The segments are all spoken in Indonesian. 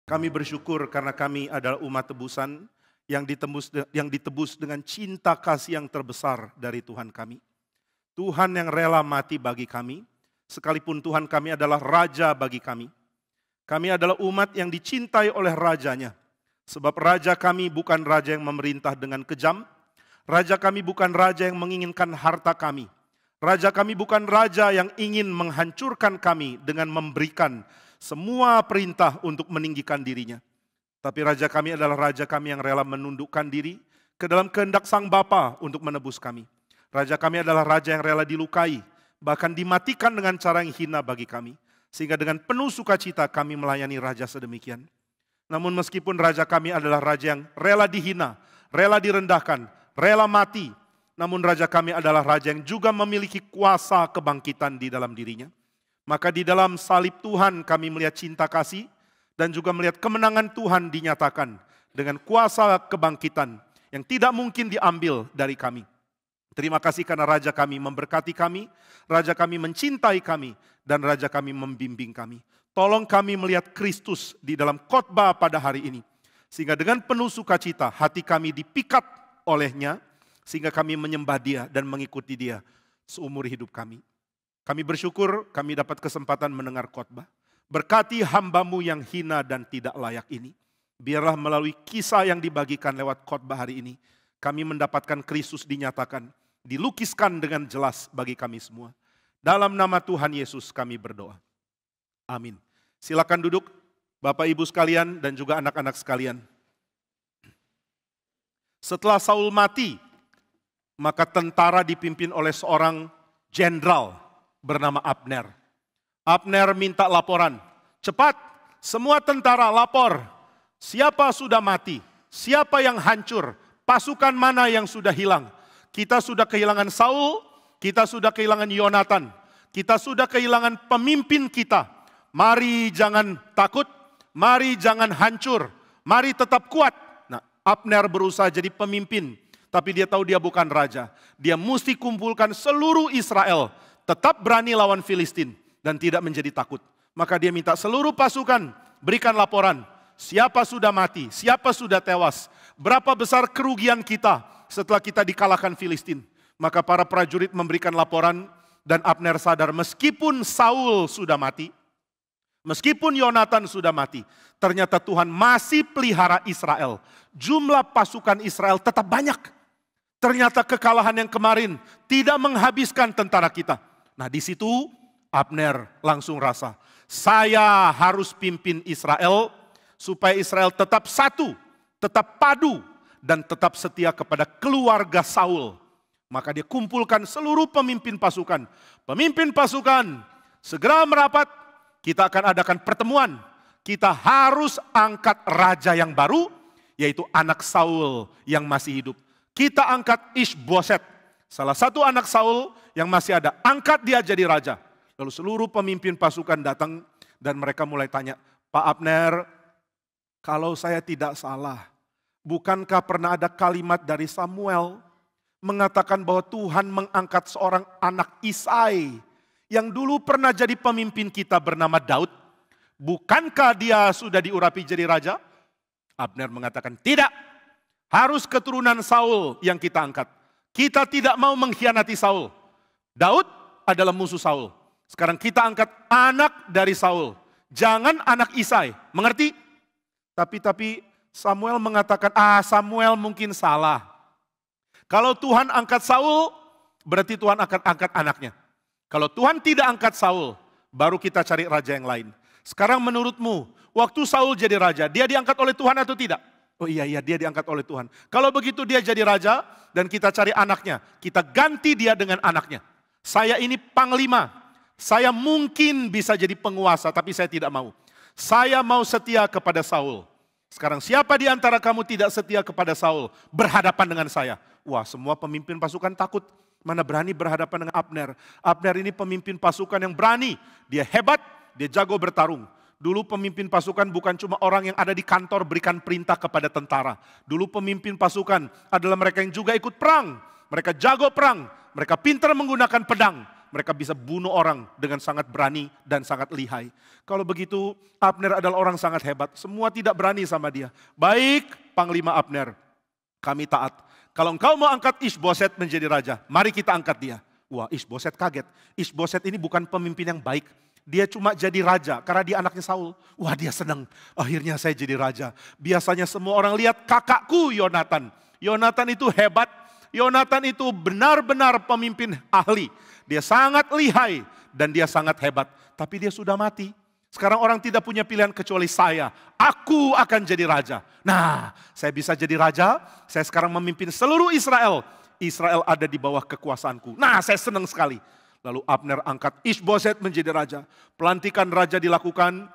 Kami bersyukur karena kami adalah umat tebusan yang ditebus dengan cinta kasih yang terbesar dari Tuhan kami. Tuhan yang rela mati bagi kami, sekalipun Tuhan kami adalah Raja bagi kami. Kami adalah umat yang dicintai oleh Rajanya. Sebab Raja kami bukan Raja yang memerintah dengan kejam. Raja kami bukan Raja yang menginginkan harta kami. Raja kami bukan Raja yang ingin menghancurkan kami dengan memberikan semua perintah untuk meninggikan dirinya. Tapi Raja kami adalah Raja kami yang rela menundukkan diri ke dalam kehendak Sang Bapa untuk menebus kami. Raja kami adalah Raja yang rela dilukai, bahkan dimatikan dengan cara yang hina bagi kami. Sehingga dengan penuh sukacita kami melayani Raja sedemikian. Namun meskipun Raja kami adalah Raja yang rela dihina, rela direndahkan, rela mati, namun Raja kami adalah Raja yang juga memiliki kuasa kebangkitan di dalam dirinya. Maka di dalam salib Tuhan kami melihat cinta kasih dan juga melihat kemenangan Tuhan dinyatakan dengan kuasa kebangkitan yang tidak mungkin diambil dari kami. Terima kasih karena Raja kami memberkati kami, Raja kami mencintai kami, dan Raja kami membimbing kami. Tolong kami melihat Kristus di dalam khotbah pada hari ini. Sehingga dengan penuh sukacita hati kami dipikat olehnya, sehingga kami menyembah Dia dan mengikuti Dia seumur hidup kami. Kami bersyukur kami dapat kesempatan mendengar khotbah. Berkati hamba-Mu yang hina dan tidak layak ini. Biarlah melalui kisah yang dibagikan lewat khotbah hari ini, kami mendapatkan Kristus dinyatakan, dilukiskan dengan jelas bagi kami semua. Dalam nama Tuhan Yesus kami berdoa. Amin. Silakan duduk Bapak Ibu sekalian dan juga anak-anak sekalian. Setelah Saul mati, maka tentara dipimpin oleh seorang jenderal bernama Abner. Abner minta laporan. Cepat, semua tentara lapor. Siapa sudah mati? Siapa yang hancur? Pasukan mana yang sudah hilang? Kita sudah kehilangan Saul, kita sudah kehilangan Yonatan, kita sudah kehilangan pemimpin kita. Mari jangan takut, mari jangan hancur, mari tetap kuat. Nah, Abner berusaha jadi pemimpin, tapi dia tahu dia bukan raja. Dia mesti kumpulkan seluruh Israel, tetap berani lawan Filistin dan tidak menjadi takut. Maka dia minta seluruh pasukan berikan laporan. Siapa sudah mati, siapa sudah tewas, berapa besar kerugian kita setelah kita dikalahkan Filistin. Maka para prajurit memberikan laporan dan Abner sadar meskipun Saul sudah mati, meskipun Yonatan sudah mati, ternyata Tuhan masih pelihara Israel. Jumlah pasukan Israel tetap banyak. Ternyata kekalahan yang kemarin tidak menghabiskan tentara kita. Nah di situ Abner langsung rasa, saya harus pimpin Israel supaya Israel tetap satu, tetap padu, dan tetap setia kepada keluarga Saul. Maka dia kumpulkan seluruh pemimpin pasukan. Pemimpin pasukan segera merapat, kita akan adakan pertemuan. Kita harus angkat raja yang baru, yaitu anak Saul yang masih hidup. Kita angkat Ishboset, salah satu anak Saul yang masih ada. Angkat dia jadi raja. Lalu seluruh pemimpin pasukan datang dan mereka mulai tanya, Pak Abner, kalau saya tidak salah, bukankah pernah ada kalimat dari Samuel mengatakan bahwa Tuhan mengangkat seorang anak Isai yang dulu pernah jadi pemimpin kita bernama Daud? Bukankah dia sudah diurapi jadi raja? Abner mengatakan, tidak. Harus keturunan Saul yang kita angkat. Kita tidak mau mengkhianati Saul. Daud adalah musuh Saul. Sekarang kita angkat anak dari Saul. Jangan anak Isai. Mengerti? Tapi Samuel mengatakan, Samuel mungkin salah. Kalau Tuhan angkat Saul, berarti Tuhan akan angkat anaknya. Kalau Tuhan tidak angkat Saul, baru kita cari raja yang lain. Sekarang menurutmu, waktu Saul jadi raja, dia diangkat oleh Tuhan atau tidak? Oh iya, dia diangkat oleh Tuhan. Kalau begitu dia jadi raja dan kita cari anaknya, kita ganti dia dengan anaknya. Saya ini panglima, saya mungkin bisa jadi penguasa, tapi saya tidak mau. Saya mau setia kepada Saul. Sekarang siapa di antara kamu tidak setia kepada Saul, berhadapan dengan saya? Wah, semua pemimpin pasukan takut. Mana berani berhadapan dengan Abner. Abner ini pemimpin pasukan yang berani. Dia hebat, dia jago bertarung. Dulu pemimpin pasukan bukan cuma orang yang ada di kantor berikan perintah kepada tentara. Dulu pemimpin pasukan adalah mereka yang juga ikut perang. Mereka jago perang, mereka pintar menggunakan pedang. mereka bisa bunuh orang dengan sangat berani dan sangat lihai. Kalau begitu, Abner adalah orang sangat hebat. Semua tidak berani sama dia. Baik, Panglima Abner, kami taat. Kalau engkau mau angkat Isboset menjadi raja, mari kita angkat dia. Wah, Isboset kaget. Isboset ini bukan pemimpin yang baik. Dia cuma jadi raja karena dia anaknya Saul. Wah, dia senang. Akhirnya saya jadi raja. Biasanya semua orang lihat kakakku Yonatan. Yonatan itu hebat. Yonatan itu benar-benar pemimpin ahli. Dia sangat lihai dan dia sangat hebat. Tapi dia sudah mati. Sekarang orang tidak punya pilihan kecuali saya. Aku akan jadi raja. Nah, saya bisa jadi raja. Saya sekarang memimpin seluruh Israel. Israel ada di bawah kekuasaanku. Nah, saya senang sekali. Lalu Abner angkat Isboset menjadi raja. Pelantikan raja dilakukan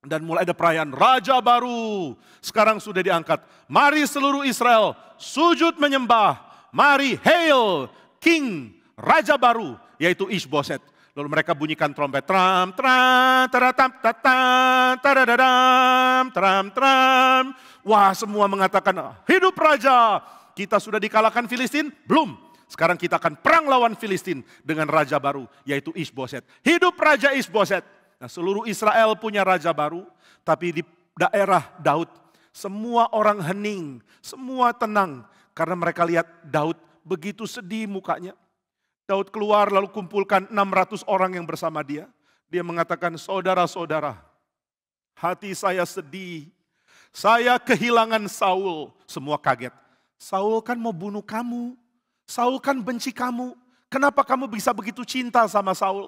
dan mulai ada perayaan raja baru. Sekarang sudah diangkat. Mari seluruh Israel sujud menyembah. Mari hail king raja baru yaitu Isboset. Lalu mereka bunyikan trompet. Tram tram taratam tatam taradadam tram tram. Wah, semua mengatakan hidup raja. Kita sudah dikalahkan Filistin? Belum. Sekarang kita akan perang lawan Filistin dengan raja baru, yaitu Isboset. Hidup Raja Isboset. Nah, seluruh Israel punya raja baru, tapi di daerah Daud, semua orang hening, semua tenang. Karena mereka lihat Daud begitu sedih mukanya. Daud keluar lalu kumpulkan 600 orang yang bersama dia. Dia mengatakan, saudara-saudara, hati saya sedih. Saya kehilangan Saul. Semua kaget. Saul kan mau bunuh kamu. Saul kan benci kamu. Kenapa kamu bisa begitu cinta sama Saul?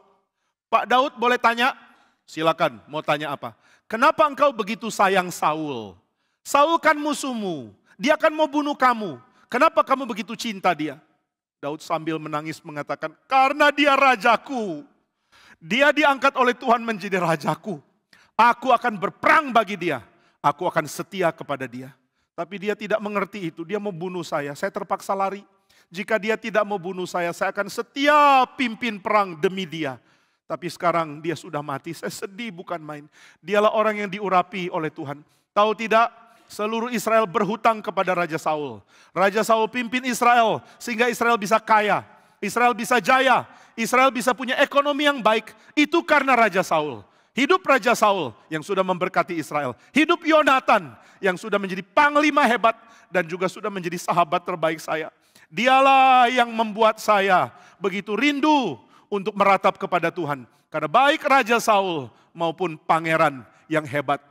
Pak Daud boleh tanya? Silakan, mau tanya apa? Kenapa engkau begitu sayang Saul? Saul kan musuhmu. Dia kan mau bunuh kamu. Kenapa kamu begitu cinta dia? Daud sambil menangis mengatakan, karena dia rajaku. Dia diangkat oleh Tuhan menjadi rajaku. Aku akan berperang bagi dia. Aku akan setia kepada dia. Tapi dia tidak mengerti itu. Dia mau bunuh saya. Saya terpaksa lari. Jika dia tidak mau bunuh saya akan setia pimpin perang demi dia. Tapi sekarang dia sudah mati, saya sedih bukan main. Dialah orang yang diurapi oleh Tuhan. Tahu tidak, seluruh Israel berhutang kepada Raja Saul. Raja Saul pimpin Israel, sehingga Israel bisa kaya. Israel bisa jaya, Israel bisa punya ekonomi yang baik. Itu karena Raja Saul. Hidup Raja Saul yang sudah memberkati Israel. Hidup Yonatan yang sudah menjadi panglima hebat dan juga sudah menjadi sahabat terbaik saya. Dialah yang membuat saya begitu rindu untuk meratap kepada Tuhan. Karena baik Raja Saul maupun pangeran yang hebat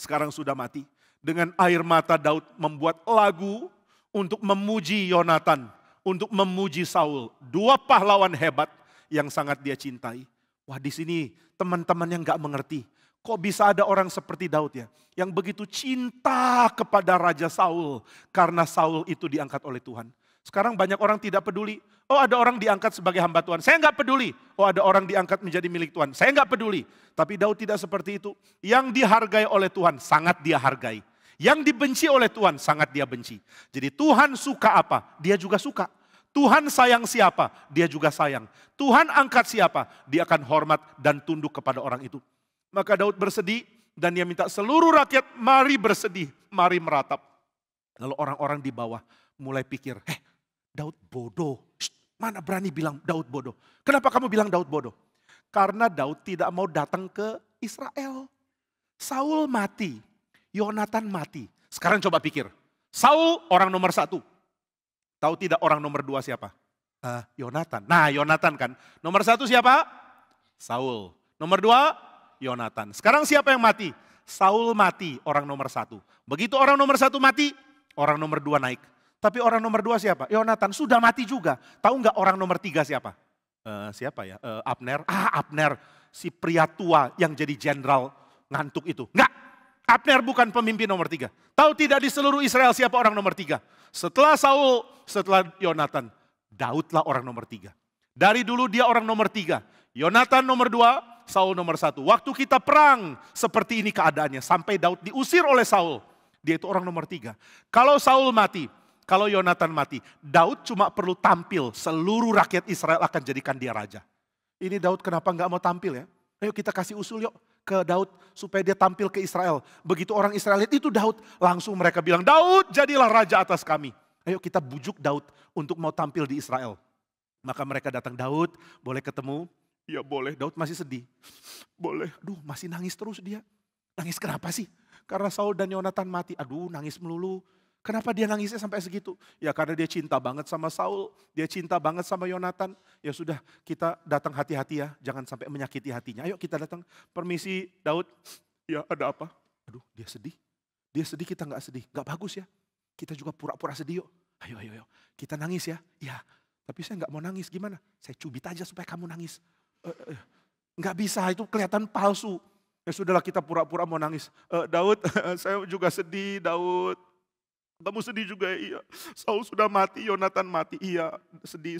sekarang sudah mati. Dengan air mata Daud membuat lagu untuk memuji Yonatan, untuk memuji Saul. Dua pahlawan hebat yang sangat dia cintai. Wah, di sini teman-teman yang gak mengerti. Kok bisa ada orang seperti Daud ya? Yang begitu cinta kepada Raja Saul karena Saul itu diangkat oleh Tuhan. Sekarang banyak orang tidak peduli. Oh, ada orang diangkat sebagai hamba Tuhan. Saya nggak peduli. Oh, ada orang diangkat menjadi milik Tuhan. Saya nggak peduli. Tapi Daud tidak seperti itu. Yang dihargai oleh Tuhan, sangat dia hargai. Yang dibenci oleh Tuhan, sangat dia benci. Jadi Tuhan suka apa? Dia juga suka. Tuhan sayang siapa? Dia juga sayang. Tuhan angkat siapa? Dia akan hormat dan tunduk kepada orang itu. Maka Daud bersedih dan dia minta seluruh rakyat, mari bersedih, mari meratap. Lalu orang-orang di bawah mulai pikir, Daud bodoh. Mana berani bilang Daud bodoh? Kenapa kamu bilang Daud bodoh? Karena Daud tidak mau datang ke Israel. Saul mati, Yonatan mati. Sekarang coba pikir, Saul orang nomor 1. Tahu tidak orang nomor 2 siapa? Yonatan. Nah, Yonatan kan. Nomor 1 siapa? Saul. Nomor 2, Yonatan. Sekarang siapa yang mati? Saul mati, orang nomor 1. Begitu orang nomor 1 mati, orang nomor 2 naik. Tapi orang nomor 2 siapa? Yonatan sudah mati juga. Tahu nggak orang nomor 3 siapa? Siapa ya? Abner. Abner. Si pria tua yang jadi jenderal ngantuk itu. Enggak. Abner bukan pemimpin nomor 3. Tahu tidak di seluruh Israel siapa orang nomor 3? Setelah Saul, setelah Yonatan. Daudlah orang nomor 3. Dari dulu dia orang nomor 3. Yonatan nomor 2, Saul nomor 1. Waktu kita perang, seperti ini keadaannya. Sampai Daud diusir oleh Saul. Dia itu orang nomor 3. Kalau Saul mati, kalau Yonatan mati, Daud cuma perlu tampil, seluruh rakyat Israel akan jadikan dia raja. Ini Daud kenapa nggak mau tampil ya? Ayo kita kasih usul yuk ke Daud supaya dia tampil ke Israel. Begitu orang Israel lihat itu Daud, langsung mereka bilang, Daud jadilah raja atas kami. Ayo kita bujuk Daud untuk mau tampil di Israel. Maka mereka datang, Daud boleh ketemu? Ya boleh. Daud masih sedih. Boleh. Aduh masih nangis terus dia. Nangis kenapa sih? Karena Saul dan Yonatan mati. Aduh nangis melulu. Kenapa dia nangisnya sampai segitu? Ya karena dia cinta banget sama Saul. Dia cinta banget sama Yonatan. Ya sudah kita datang hati-hati ya. Jangan sampai menyakiti hatinya. Ayo kita datang. Permisi Daud. Ya ada apa? Aduh dia sedih. Dia sedih kita gak sedih. Gak bagus ya. Kita juga pura-pura sedih yuk. Ayo. Kita nangis ya. Ya. Tapi saya gak mau nangis. Gimana? Saya cubit aja supaya kamu nangis. Gak bisa. Itu kelihatan palsu. Ya sudahlah kita pura-pura mau nangis. Daud saya juga sedih Daud. Kamu sedih juga ya? Iya. Saul sudah mati, Yonatan mati. Iya, sedih.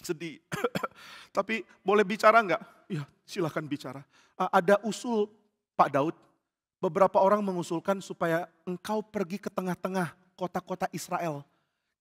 Sedih. Tapi boleh bicara enggak? Iya, silahkan bicara. Ada usul Pak Daud. Beberapa orang mengusulkan supaya engkau pergi ke tengah-tengah kota-kota Israel.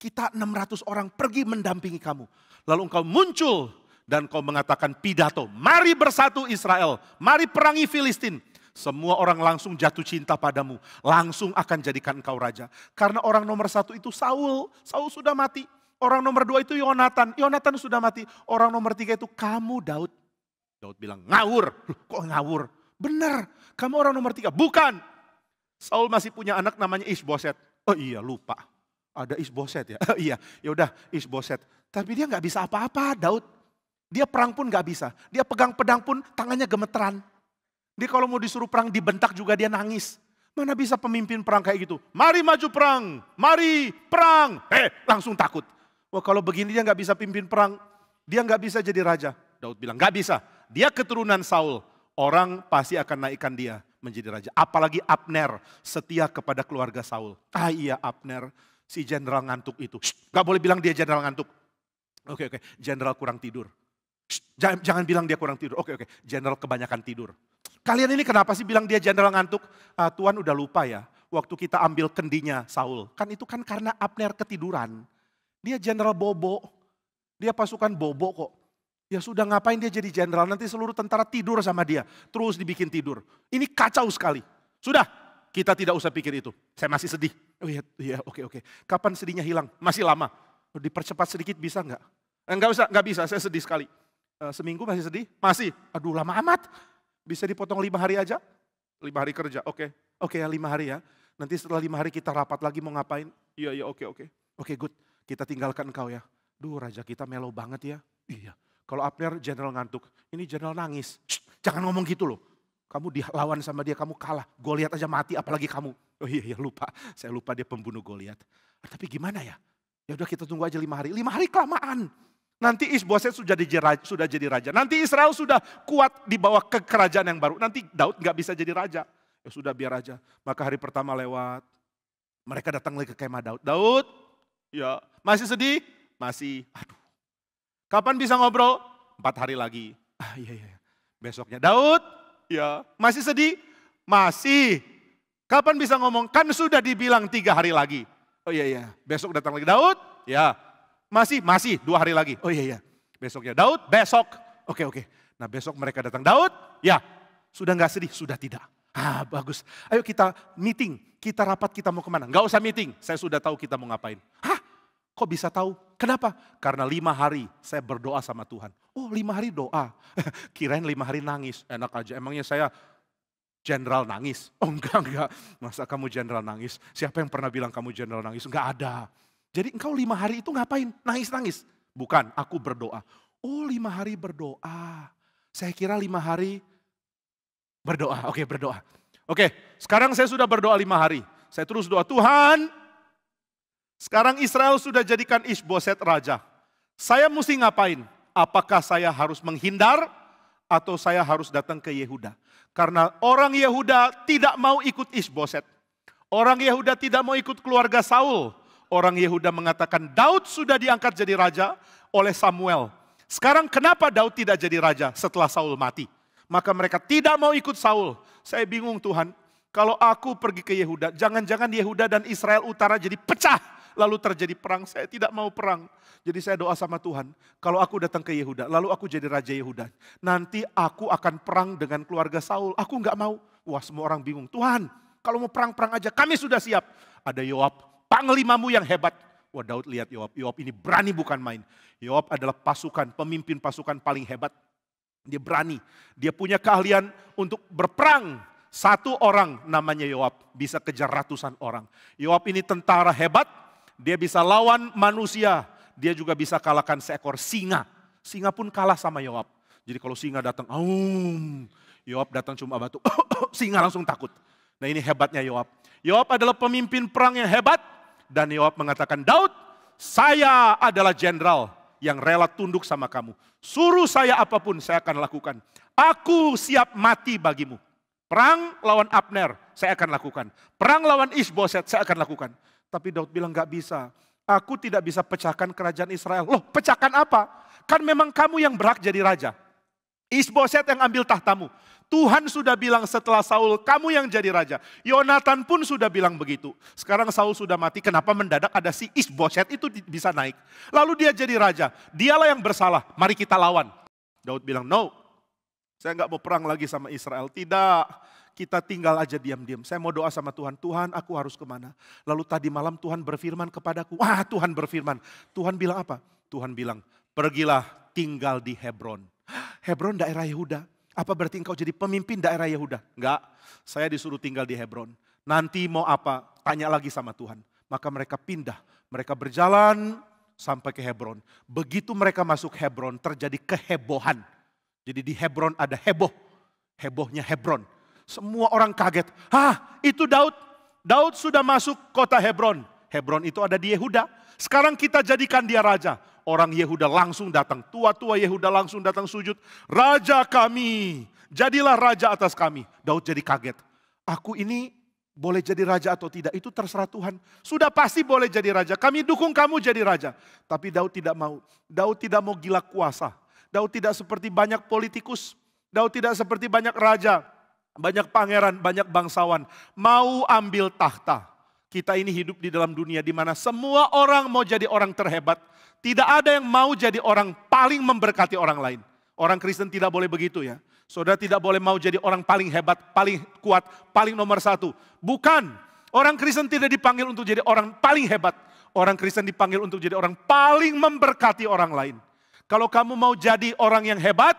Kita 600 orang pergi mendampingi kamu. Lalu engkau muncul dan kau mengatakan pidato. Mari bersatu Israel, mari perangi Filistin. Semua orang langsung jatuh cinta padamu. Langsung akan jadikan engkau raja. Karena orang nomor 1 itu Saul. Saul sudah mati. Orang nomor 2 itu Yonatan. Yonatan sudah mati. Orang nomor 3 itu kamu Daud. Daud bilang ngawur. Loh, kok ngawur? Benar. Kamu orang nomor 3. Bukan. Saul masih punya anak namanya Isboset. Oh iya lupa. Ada Isboset ya. Iya. Ya udah Isboset. Tapi dia nggak bisa apa-apa Daud. Dia perang pun nggak bisa. Dia pegang pedang pun tangannya gemeteran. Dia kalau mau disuruh perang dibentak juga dia nangis. Mana bisa pemimpin perang kayak gitu? Mari maju perang, mari perang. Langsung takut. Wah kalau begini dia nggak bisa pimpin perang. Dia nggak bisa jadi raja. Daud bilang nggak bisa. Dia keturunan Saul. Orang pasti akan naikkan dia menjadi raja. Apalagi Abner setia kepada keluarga Saul. Ah iya Abner si jenderal ngantuk itu. Nggak boleh bilang dia jenderal ngantuk. Oke, jenderal kurang tidur. Jangan bilang dia kurang tidur. Oke, jenderal kebanyakan tidur. Kalian ini kenapa sih bilang dia jenderal ngantuk? Tuhan udah lupa ya, waktu kita ambil kendinya Saul. Kan itu kan karena Abner ketiduran. Dia jenderal bobo, dia pasukan bobo kok. Ya sudah ngapain dia jadi jenderal, nanti seluruh tentara tidur sama dia. Terus dibikin tidur. Ini kacau sekali. Sudah, kita tidak usah pikir itu. Saya masih sedih. Oh iya, oke. Kapan sedihnya hilang? Masih lama. Dipercepat sedikit bisa nggak? Enggak usah, nggak bisa, saya sedih sekali. Seminggu masih sedih? Masih. Aduh lama amat. Bisa dipotong 5 hari aja? 5 hari kerja, oke ya 5 hari ya. Nanti setelah 5 hari kita rapat lagi mau ngapain? Iya, oke. Oke, good. Kita tinggalkan engkau ya. Duh raja kita melo banget ya. Iya. Kalau Abner jenderal ngantuk, ini jenderal nangis. Jangan ngomong gitu loh. Kamu dilawan sama dia, kamu kalah. Goliat aja mati, apalagi kamu. Oh iya, lupa. Saya lupa dia pembunuh Goliat. Tapi gimana ya? Ya udah kita tunggu aja 5 hari. 5 hari kelamaan. Nanti Isboset sudah jadi raja. Nanti Israel sudah kuat di bawah kerajaan yang baru. Nanti Daud nggak bisa jadi raja. Ya sudah biar raja. Maka hari pertama lewat. Mereka datang lagi ke kemah Daud. Daud, ya masih sedih? Masih. Aduh. Kapan bisa ngobrol? 4 hari lagi. Iya. Besoknya Daud, ya masih sedih? Masih. Kapan bisa ngomong? Kan sudah dibilang 3 hari lagi. Oh iya. Besok datang lagi Daud, ya. Masih 2 hari lagi. Oh iya. Besoknya Daud, besok. Oke. Nah besok mereka datang. Daud, ya sudah gak sedih? Sudah tidak. Bagus. Ayo kita meeting, kita rapat, kita mau kemana? Gak usah meeting, saya sudah tahu kita mau ngapain. Kok bisa tahu? Kenapa? Karena 5 hari saya berdoa sama Tuhan. Oh 5 hari doa. Kirain 5 hari nangis. Enak aja, emangnya saya jenderal nangis? Oh enggak. Masa kamu jenderal nangis? Siapa yang pernah bilang kamu jenderal nangis? Enggak ada. Jadi engkau 5 hari itu ngapain? Nangis-nangis? Bukan, aku berdoa. Oh 5 hari berdoa. Saya kira 5 hari berdoa. Oke, berdoa. Oke, sekarang saya sudah berdoa 5 hari. Saya terus doa, Tuhan, sekarang Israel sudah jadikan Isboset raja. Saya mesti ngapain? Apakah saya harus menghindar atau saya harus datang ke Yehuda? Karena orang Yehuda tidak mau ikut Isboset. Orang Yehuda tidak mau ikut keluarga Saul. Orang Yehuda mengatakan Daud sudah diangkat jadi raja oleh Samuel. Sekarang kenapa Daud tidak jadi raja setelah Saul mati? Maka mereka tidak mau ikut Saul. Saya bingung Tuhan, kalau aku pergi ke Yehuda, jangan-jangan Yehuda dan Israel Utara jadi pecah. Lalu terjadi perang, saya tidak mau perang. Jadi saya doa sama Tuhan, kalau aku datang ke Yehuda, lalu aku jadi raja Yehuda. Nanti aku akan perang dengan keluarga Saul, aku nggak mau. Wah semua orang bingung, Tuhan kalau mau perang-perang aja, kami sudah siap. Ada Yoab, panglimamu yang hebat. Wah, Daud lihat Yoab. Yoab ini berani bukan main. Yoab adalah pemimpin pasukan paling hebat. Dia berani. Dia punya keahlian untuk berperang. Satu orang namanya Yoab bisa kejar ratusan orang. Yoab ini tentara hebat. Dia bisa lawan manusia. Dia juga bisa kalahkan seekor singa. Singa pun kalah sama Yoab. Jadi kalau singa datang, Yoab datang cuma batu. Singa langsung takut. Nah, ini hebatnya Yoab. Yoab adalah pemimpin perang yang hebat. Dan Yoab mengatakan, Daud, saya adalah jenderal yang rela tunduk sama kamu. Suruh saya apapun saya akan lakukan. Aku siap mati bagimu. Perang lawan Abner saya akan lakukan. Perang lawan Isboset saya akan lakukan. Tapi Daud bilang gak bisa. Aku tidak bisa pecahkan kerajaan Israel. Loh, pecahkan apa? Kan memang kamu yang berhak jadi raja. Isboset yang ambil tahtamu. Tuhan sudah bilang setelah Saul, kamu yang jadi raja. Yonatan pun sudah bilang begitu. Sekarang Saul sudah mati, kenapa mendadak ada si Isboset itu bisa naik. Lalu dia jadi raja, dialah yang bersalah, mari kita lawan. Daud bilang, no, saya nggak mau perang lagi sama Israel. Tidak, kita tinggal aja diam-diam. Saya mau doa sama Tuhan, Tuhan aku harus kemana. Lalu tadi malam Tuhan berfirman kepadaku, wah Tuhan berfirman. Tuhan bilang apa? Tuhan bilang, pergilah tinggal di Hebron. Hebron daerah Yehuda. Apa berarti engkau jadi pemimpin daerah Yehuda? Enggak, saya disuruh tinggal di Hebron. Nanti mau apa? Tanya lagi sama Tuhan. Maka mereka pindah, mereka berjalan sampai ke Hebron. Begitu mereka masuk Hebron terjadi kehebohan. Jadi di Hebron ada heboh, hebohnya Hebron. Semua orang kaget, itu Daud. Daud sudah masuk kota Hebron. Hebron itu ada di Yehuda. Sekarang kita jadikan dia raja. Orang Yehuda langsung datang, tua-tua Yehuda langsung datang sujud. Raja kami, jadilah raja atas kami. Daud jadi kaget. Aku ini boleh jadi raja atau tidak, itu terserah Tuhan. Sudah pasti boleh jadi raja, kami dukung kamu jadi raja. Tapi Daud tidak mau. Daud tidak mau gila kuasa. Daud tidak seperti banyak politikus. Daud tidak seperti banyak raja, banyak pangeran, banyak bangsawan. Mau ambil tahta. Kita ini hidup di dalam dunia di mana semua orang mau jadi orang terhebat. Tidak ada yang mau jadi orang paling memberkati orang lain. Orang Kristen tidak boleh begitu ya. Saudara tidak boleh mau jadi orang paling hebat, paling kuat, paling nomor satu. Bukan. Orang Kristen tidak dipanggil untuk jadi orang paling hebat. Orang Kristen dipanggil untuk jadi orang paling memberkati orang lain. Kalau kamu mau jadi orang yang hebat,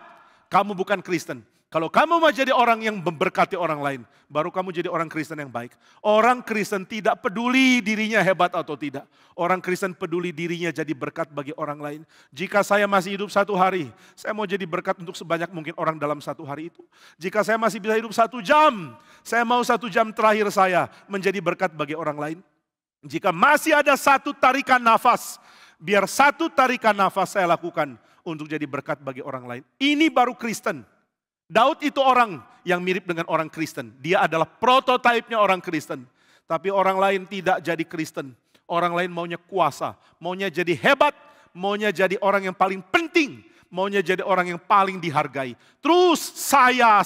kamu bukan Kristen. Kalau kamu mau jadi orang yang memberkati orang lain, baru kamu jadi orang Kristen yang baik. Orang Kristen tidak peduli dirinya hebat atau tidak. Orang Kristen peduli dirinya jadi berkat bagi orang lain. Jika saya masih hidup 1 hari, saya mau jadi berkat untuk sebanyak mungkin orang dalam 1 hari itu. Jika saya masih bisa hidup 1 jam, saya mau 1 jam terakhir saya menjadi berkat bagi orang lain. Jika masih ada 1 tarikan nafas, biar 1 tarikan nafas saya lakukan untuk jadi berkat bagi orang lain. Ini baru Kristen. Daud itu orang yang mirip dengan orang Kristen. Dia adalah prototipenya orang Kristen. Tapi orang lain tidak jadi Kristen. Orang lain maunya kuasa, maunya jadi hebat, maunya jadi orang yang paling penting, maunya jadi orang yang paling dihargai. Terus saya.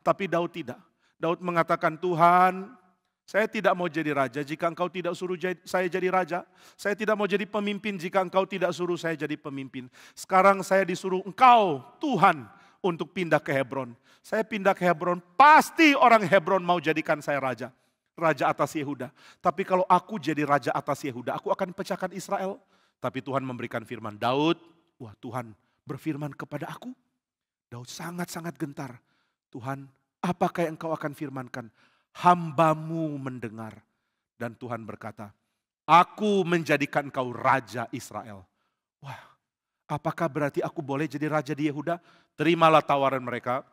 Tapi Daud tidak. Daud mengatakan, Tuhan, saya tidak mau jadi raja jika engkau tidak suruh saya jadi raja. Saya tidak mau jadi pemimpin jika engkau tidak suruh saya jadi pemimpin. Sekarang saya disuruh engkau, Tuhan, untuk pindah ke Hebron. Saya pindah ke Hebron, pasti orang Hebron mau jadikan saya raja. Raja atas Yehuda. Tapi kalau aku jadi raja atas Yehuda, aku akan pecahkan Israel. Tapi Tuhan memberikan firman, Daud, wah Tuhan berfirman kepada aku. Daud sangat-sangat gentar. Tuhan, apakah yang engkau akan firmankan? Hambamu mendengar. Dan Tuhan berkata, aku menjadikan engkau raja Israel. Wah, apakah berarti aku boleh jadi raja di Yehuda? Terimalah tawaran mereka,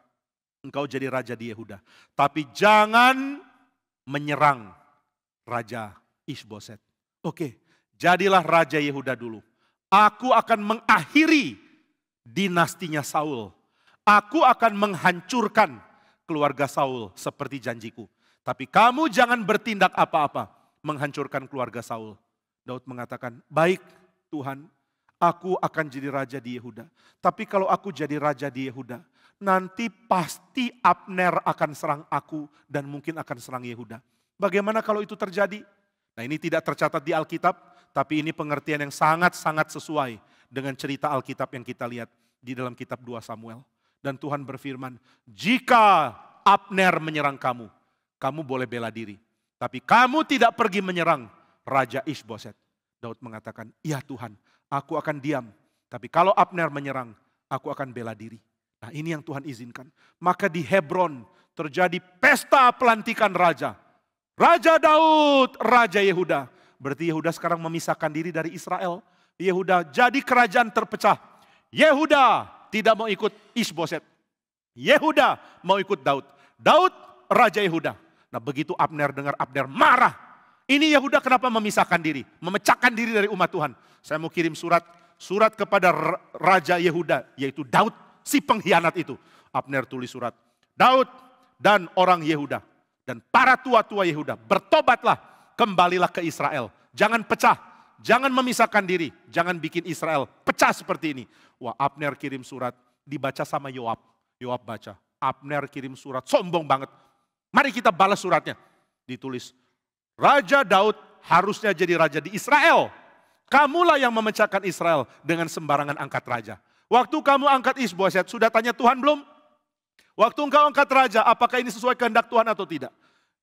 engkau jadi raja di Yehuda. Tapi jangan menyerang Raja Isboset. Oke, jadilah raja Yehuda dulu. Aku akan mengakhiri dinastinya Saul. Aku akan menghancurkan keluarga Saul seperti janjiku. Tapi kamu jangan bertindak apa-apa menghancurkan keluarga Saul. Daud mengatakan, baik Tuhan, aku akan jadi raja di Yehuda. Tapi kalau aku jadi raja di Yehuda, nanti pasti Abner akan serang aku dan mungkin akan serang Yehuda. Bagaimana kalau itu terjadi? Nah, ini tidak tercatat di Alkitab, tapi ini pengertian yang sangat-sangat sesuai dengan cerita Alkitab yang kita lihat di dalam kitab 2 Samuel. Dan Tuhan berfirman, jika Abner menyerang kamu, kamu boleh bela diri. Tapi kamu tidak pergi menyerang Raja Isboset. Daud mengatakan, iya Tuhan, aku akan diam. Tapi kalau Abner menyerang, aku akan bela diri. Nah ini yang Tuhan izinkan. Maka di Hebron terjadi pesta pelantikan raja. Raja Daud, Raja Yehuda. Berarti Yehuda sekarang memisahkan diri dari Israel. Yehuda jadi kerajaan terpecah. Yehuda tidak mau ikut Isboset. Yehuda mau ikut Daud. Daud Raja Yehuda. Nah begitu Abner dengar, Abner marah. Ini Yehuda kenapa memisahkan diri? Memecahkan diri dari umat Tuhan. Saya mau kirim surat kepada Raja Yehuda, yaitu Daud, si pengkhianat itu. Abner tulis surat. Daud dan orang Yehuda dan para tua-tua Yehuda, bertobatlah, kembalilah ke Israel. Jangan pecah, jangan memisahkan diri, jangan bikin Israel pecah seperti ini. Wah, Abner kirim surat, dibaca sama Yoab. Yoab baca, Abner kirim surat, sombong banget. Mari kita balas suratnya. Ditulis, Raja Daud harusnya jadi raja di Israel. Kamulah yang memecahkan Israel dengan sembarangan angkat raja. Waktu kamu angkat Isboset, sudah tanya Tuhan belum? Waktu engkau angkat raja, apakah ini sesuai kehendak Tuhan atau tidak?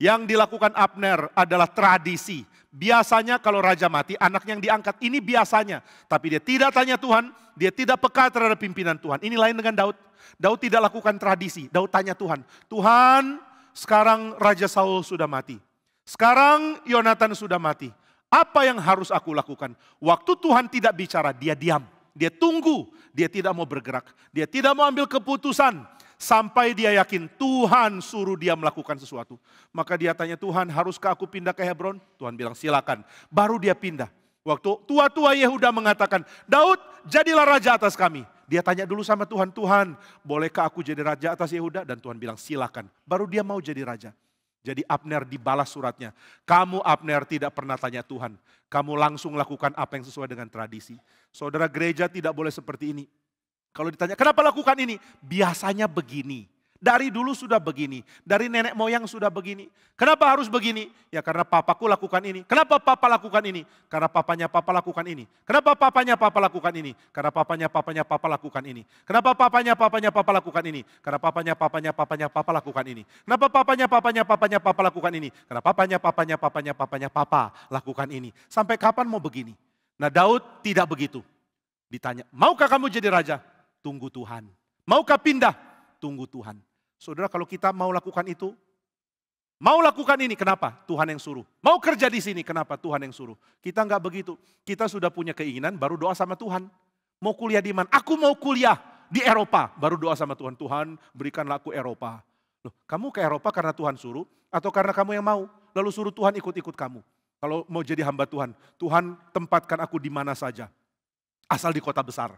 Yang dilakukan Abner adalah tradisi. Biasanya kalau raja mati, anaknya yang diangkat. Ini biasanya. Tapi dia tidak tanya Tuhan, dia tidak peka terhadap pimpinan Tuhan. Ini lain dengan Daud. Daud tidak lakukan tradisi. Daud tanya Tuhan, Tuhan, sekarang Raja Saul sudah mati. Sekarang Yonatan sudah mati. Apa yang harus aku lakukan? Waktu Tuhan tidak bicara, dia diam. Dia tunggu, dia tidak mau bergerak. Dia tidak mau ambil keputusan. Sampai dia yakin Tuhan suruh dia melakukan sesuatu. Maka dia tanya, Tuhan haruskah aku pindah ke Hebron? Tuhan bilang silakan. Baru dia pindah. Waktu tua-tua Yehuda mengatakan, Daud jadilah raja atas kami. Dia tanya dulu sama Tuhan, Tuhan bolehkah aku jadi raja atas Yehuda? Dan Tuhan bilang silakan. Baru dia mau jadi raja. Jadi Abner dibalas suratnya. Kamu Abner tidak pernah tanya Tuhan. Kamu langsung lakukan apa yang sesuai dengan tradisi. Saudara, gereja tidak boleh seperti ini. Kalau ditanya, kenapa lakukan ini? Biasanya begini. Dari dulu sudah begini. Dari nenek moyang sudah begini. Kenapa harus begini? Ya karena papaku lakukan ini. Kenapa papa lakukan ini? Karena papanya papa lakukan ini. Kenapa papanya papa lakukan ini? Karena papanya papa lakukan ini. Kenapa papanya papa lakukan ini? Karena papanya papa lakukan ini. Kenapa papanya papa lakukan ini? Karena papanya papa lakukan ini. Sampai kapan mau begini? Nah Daud tidak begitu. Ditanya, maukah kamu jadi raja? Tunggu Tuhan. Maukah pindah? Tunggu Tuhan. Saudara, kalau kita mau lakukan itu, mau lakukan ini, kenapa? Tuhan yang suruh. Mau kerja di sini, kenapa? Tuhan yang suruh. Kita enggak begitu. Kita sudah punya keinginan, baru doa sama Tuhan. Mau kuliah di mana? Aku mau kuliah di Eropa. Baru doa sama Tuhan. Tuhan, berikanlah aku Eropa. Loh, kamu ke Eropa karena Tuhan suruh? Atau karena kamu yang mau? Lalu suruh Tuhan ikut-ikut kamu. Kalau mau jadi hamba Tuhan, Tuhan tempatkan aku di mana saja. Asal di kota besar.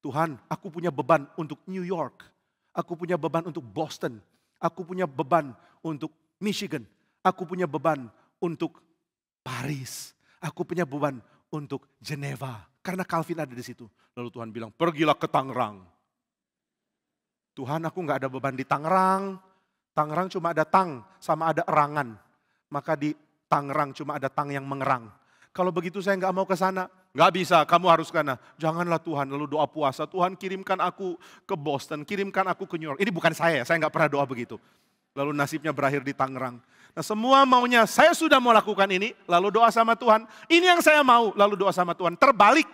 Tuhan, aku punya beban untuk New York. Aku punya beban untuk Boston. Aku punya beban untuk Michigan. Aku punya beban untuk Paris. Aku punya beban untuk Geneva. Karena Calvin ada di situ. Lalu Tuhan bilang, pergilah ke Tangerang. Tuhan, aku gak ada beban di Tangerang. Tangerang cuma ada tang sama ada erangan. Maka di Tangerang cuma ada tang yang mengerang. Kalau begitu saya gak mau ke sana. Gak bisa, kamu harus ke sana. Janganlah Tuhan, lalu doa puasa. Tuhan kirimkan aku ke Boston, kirimkan aku ke New York. Ini bukan saya gak pernah doa begitu. Lalu nasibnya berakhir di Tangerang. Nah semua maunya, saya sudah mau lakukan ini, lalu doa sama Tuhan. Ini yang saya mau, lalu doa sama Tuhan. Terbalik,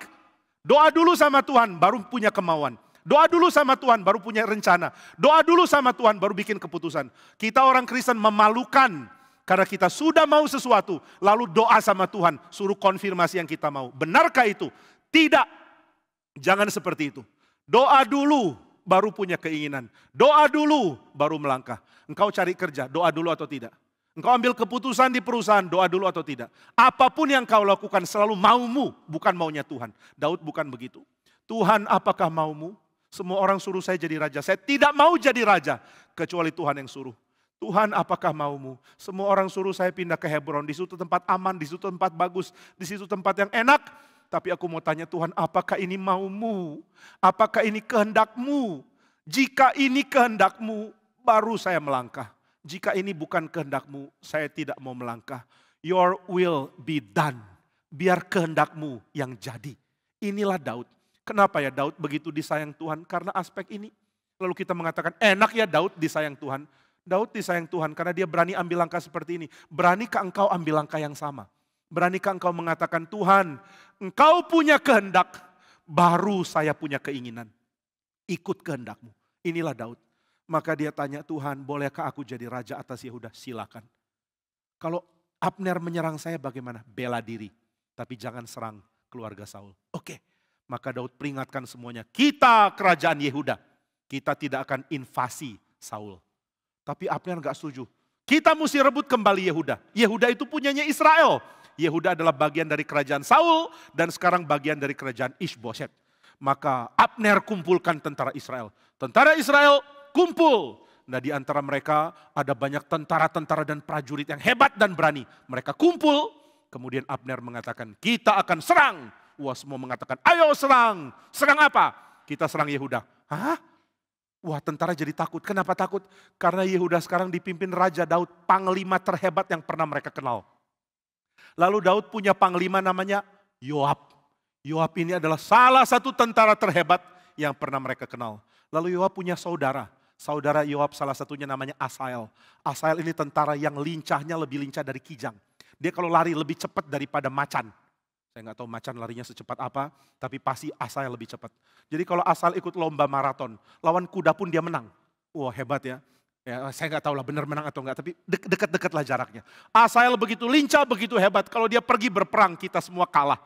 doa dulu sama Tuhan, baru punya kemauan. Doa dulu sama Tuhan, baru punya rencana. Doa dulu sama Tuhan, baru bikin keputusan. Kita orang Kristen memalukan. Karena kita sudah mau sesuatu, lalu doa sama Tuhan, suruh konfirmasi yang kita mau. Benarkah itu? Tidak. Jangan seperti itu. Doa dulu, baru punya keinginan. Doa dulu, baru melangkah. Engkau cari kerja, doa dulu atau tidak? Engkau ambil keputusan di perusahaan, doa dulu atau tidak? Apapun yang kau lakukan selalu maumu, bukan maunya Tuhan. Daud bukan begitu. Tuhan, apakah maumu? Semua orang suruh saya jadi raja. Saya tidak mau jadi raja, kecuali Tuhan yang suruh. Tuhan, apakah maumu? Semua orang suruh saya pindah ke Hebron, di situ tempat aman, di situ tempat bagus, di situ tempat yang enak. Tapi aku mau tanya Tuhan, apakah ini maumu? Apakah ini kehendakmu? Jika ini kehendakmu, baru saya melangkah. Jika ini bukan kehendakmu, saya tidak mau melangkah. Your will be done. Biar kehendakmu yang jadi. Inilah Daud. Kenapa ya Daud begitu disayang Tuhan? Karena aspek ini. Lalu kita mengatakan, enak ya Daud disayang Tuhan. Daud disayang Tuhan karena dia berani ambil langkah seperti ini. Beranikah engkau ambil langkah yang sama? Beranikah engkau mengatakan, Tuhan, engkau punya kehendak, baru saya punya keinginan. Ikut kehendakmu. Inilah Daud. Maka dia tanya, Tuhan, bolehkah aku jadi raja atas Yehuda? Silakan. Kalau Abner menyerang saya bagaimana? Bela diri. Tapi jangan serang keluarga Saul. Oke. Maka Daud peringatkan semuanya. Kita kerajaan Yehuda. Kita tidak akan invasi Saul. Tapi Abner gak setuju. Kita mesti rebut kembali Yehuda. Yehuda itu punyanya Israel. Yehuda adalah bagian dari kerajaan Saul. Dan sekarang bagian dari kerajaan Ishboset. Maka Abner kumpulkan tentara Israel. Tentara Israel kumpul. Nah di antara mereka ada banyak tentara-tentara dan prajurit yang hebat dan berani. Mereka kumpul. Kemudian Abner mengatakan, kita akan serang. Wah semua mengatakan, ayo serang. Serang apa? Kita serang Yehuda. Hah? Wah tentara jadi takut. Kenapa takut? Karena Yehuda sekarang dipimpin Raja Daud, panglima terhebat yang pernah mereka kenal. Lalu Daud punya panglima namanya Yoab. Yoab ini adalah salah satu tentara terhebat yang pernah mereka kenal. Lalu Yoab punya saudara. Saudara Yoab salah satunya namanya Asael. Asael ini tentara yang lincahnya lebih lincah dari kijang. Dia kalau lari lebih cepat daripada macan. Saya nggak tahu macan larinya secepat apa, tapi pasti Asael lebih cepat. Jadi kalau Asael ikut lomba maraton, lawan kuda pun dia menang. Wah hebat ya. Ya saya nggak tahu lah benar menang atau enggak, tapi dekat-dekat lah jaraknya. Asael begitu lincah, begitu hebat. Kalau dia pergi berperang, kita semua kalah.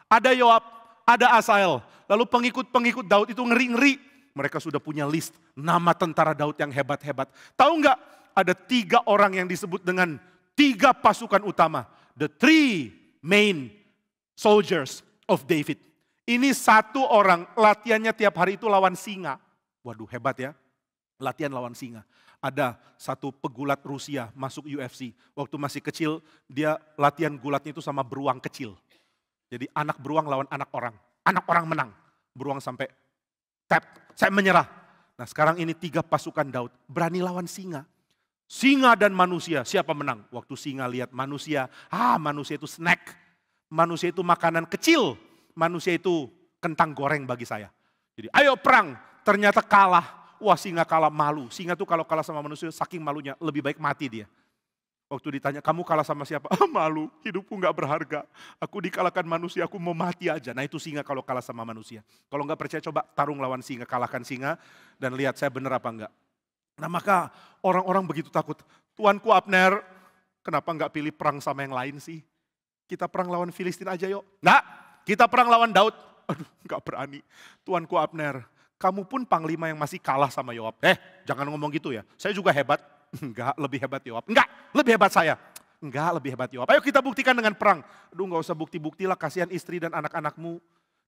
Ada Yoab, ada Asael. Lalu pengikut-pengikut Daud itu ngeri-ngeri. Mereka sudah punya list nama tentara Daud yang hebat-hebat. Tahu nggak? Ada 3 orang yang disebut dengan 3 pasukan utama. The 3 main soldiers of David. Ini 1 orang latihannya tiap hari itu lawan singa. Waduh hebat ya. Latihan lawan singa. Ada 1 pegulat Rusia masuk UFC. Waktu masih kecil dia latihan gulatnya itu sama beruang kecil. Jadi anak beruang lawan anak orang. Anak orang menang. Beruang sampai tap, saya menyerah. Nah sekarang ini 3 pasukan Daud berani lawan singa. Singa dan manusia, siapa menang? Waktu singa lihat manusia, manusia itu snack. Manusia itu makanan kecil, manusia itu kentang goreng bagi saya. Jadi ayo perang, ternyata kalah. Wah singa kalah, malu. Singa tuh kalau kalah sama manusia saking malunya lebih baik mati dia. Waktu ditanya kamu kalah sama siapa? Malu, hidupku gak berharga. Aku dikalahkan manusia, aku mau mati aja. Nah itu singa kalau kalah sama manusia. Kalau gak percaya coba tarung lawan singa, kalahkan singa dan lihat saya benar apa enggak. Nah maka orang-orang begitu takut. Tuanku Abner, kenapa gak pilih perang sama yang lain sih? Kita perang lawan Filistin aja yuk. Enggak, kita perang lawan Daud. Aduh, enggak berani. Tuanku Abner, kamu pun panglima yang masih kalah sama Yoab. Jangan ngomong gitu ya. Saya juga hebat. Enggak, lebih hebat Yoab. Enggak, lebih hebat saya. Enggak, lebih hebat Yoab. Ayo kita buktikan dengan perang. Aduh, enggak usah bukti-bukti lah. Kasihan istri dan anak-anakmu.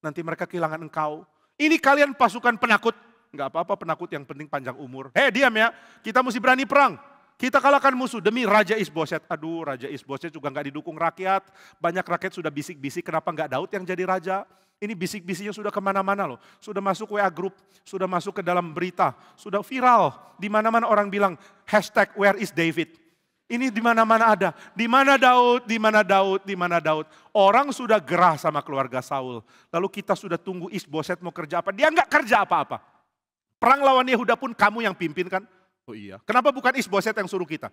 Nanti mereka kehilangan engkau. Ini kalian pasukan penakut. Enggak apa-apa penakut, yang penting panjang umur. Diam ya. Kita mesti berani perang. Kita kalahkan musuh demi Raja Ishboset. Aduh, Raja Ishboset juga nggak didukung rakyat. Banyak rakyat sudah bisik-bisik, kenapa nggak Daud yang jadi raja? Ini bisik-bisiknya sudah kemana-mana loh. Sudah masuk WA group, sudah masuk ke dalam berita, sudah viral. Di mana-mana orang bilang hashtag where is David. Ini di mana-mana ada. Di mana Daud, di mana Daud, di mana Daud. Orang sudah gerah sama keluarga Saul. Lalu kita sudah tunggu Ishboset mau kerja apa. Dia nggak kerja apa-apa. Perang lawan Yehuda pun kamu yang pimpin kan? Oh iya, kenapa bukan Ishboset yang suruh kita?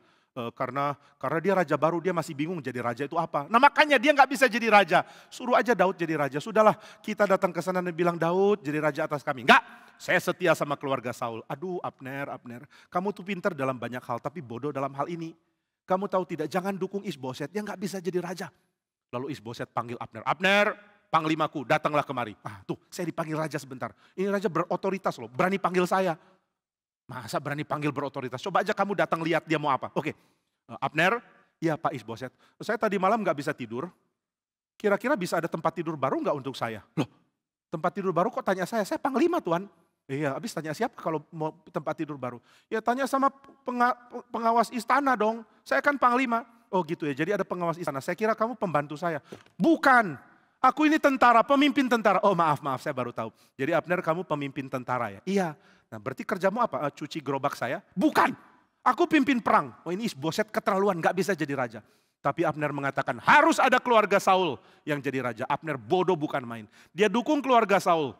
Karena dia raja baru, dia masih bingung jadi raja itu apa. Nah makanya dia nggak bisa jadi raja. Suruh aja Daud jadi raja. Sudahlah kita datang ke sana dan bilang Daud jadi raja atas kami. Enggak, saya setia sama keluarga Saul. Aduh Abner, kamu tuh pintar dalam banyak hal tapi bodoh dalam hal ini. Kamu tahu tidak, jangan dukung Ishboset, dia nggak bisa jadi raja. Lalu Ishboset panggil Abner. Abner, panglimaku, datanglah kemari. Tuh saya dipanggil raja sebentar. Ini raja berotoritas loh, berani panggil saya. Masa berani panggil berotoritas? Coba aja kamu datang lihat dia mau apa. Oke, Abner, ya Pak Ishboset. Saya tadi malam gak bisa tidur. Kira-kira bisa ada tempat tidur baru gak untuk saya? Loh, tempat tidur baru kok tanya saya? Saya panglima Tuan. Iya, habis tanya siapa kalau mau tempat tidur baru? Ya tanya sama pengawas istana dong. Saya kan panglima. Oh gitu ya, jadi ada pengawas istana. Saya kira kamu pembantu saya. Bukan, aku ini tentara, pemimpin tentara. Oh maaf, saya baru tahu. Jadi Abner kamu pemimpin tentara ya? Iya. Nah berarti kerjamu apa? Cuci gerobak saya? Bukan, aku pimpin perang. Oh ini Ishboset keterlaluan, gak bisa jadi raja. Tapi Abner mengatakan harus ada keluarga Saul yang jadi raja. Abner bodoh bukan main. Dia dukung keluarga Saul.